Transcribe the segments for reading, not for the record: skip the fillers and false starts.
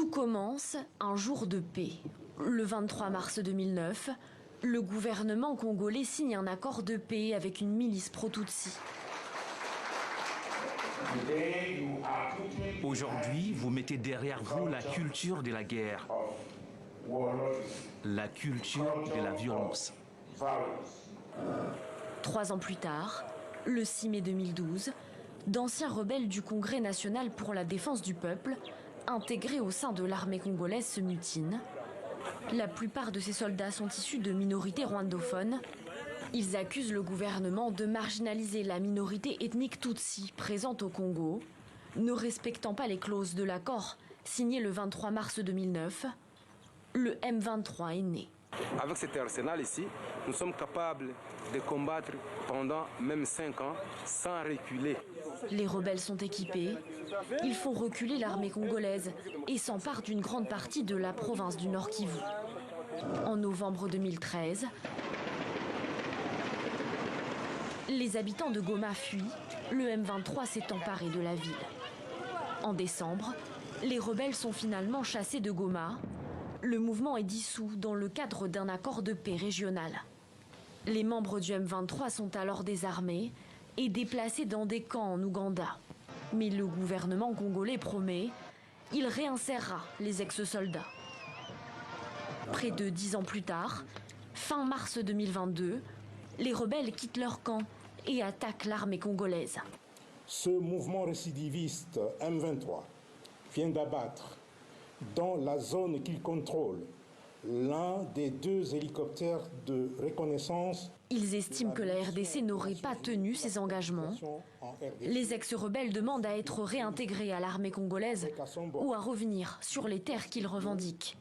Tout commence un jour de paix. Le 23 mars 2009, le gouvernement congolais signe un accord de paix avec une milice pro-Tutsi. Aujourd'hui, vous mettez derrière vous la culture de la guerre, la culture de la violence. 3 ans plus tard, le 6 mai 2012, d'anciens rebelles du Congrès national pour la défense du peuple, intégrés au sein de l'armée congolaise, se mutinent. La plupart de ces soldats sont issus de minorités rwandophones. Ils accusent le gouvernement de marginaliser la minorité ethnique Tutsi présente au Congo, ne respectant pas les clauses de l'accord signé le 23 mars 2009. Le M23 est né. Avec cet arsenal ici, nous sommes capables de combattre pendant même 5 ans sans reculer. Les rebelles sont équipés, ils font reculer l'armée congolaise et s'emparent d'une grande partie de la province du Nord Kivu. En novembre 2013, les habitants de Goma fuient, le M23 s'est emparé de la ville. En décembre, les rebelles sont finalement chassés de Goma. Le mouvement est dissous dans le cadre d'un accord de paix régional. Les membres du M23 sont alors désarmés et déplacés dans des camps en Ouganda. Mais le gouvernement congolais promet, il réinsérera les ex-soldats. Près de 10 ans plus tard, fin mars 2022, les rebelles quittent leur camp et attaquent l'armée congolaise. Ce mouvement récidiviste M23 vient d'abattre dans la zone qu'il contrôle l'un des 2 hélicoptères de reconnaissance. Ils estiment que la RDC n'aurait pas tenu ses engagements. Les ex-rebelles demandent à être réintégrés à l'armée congolaise ou à revenir sur les terres qu'ils revendiquent.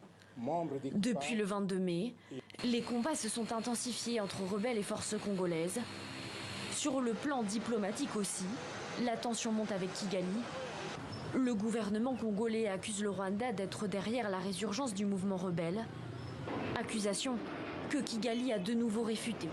Depuis le 22 mai, les combats se sont intensifiés entre rebelles et forces congolaises. Sur le plan diplomatique aussi, la tension monte avec Kigali. Le gouvernement congolais accuse le Rwanda d'être derrière la résurgence du mouvement rebelle. Accusation que Kigali a de nouveau réfutée.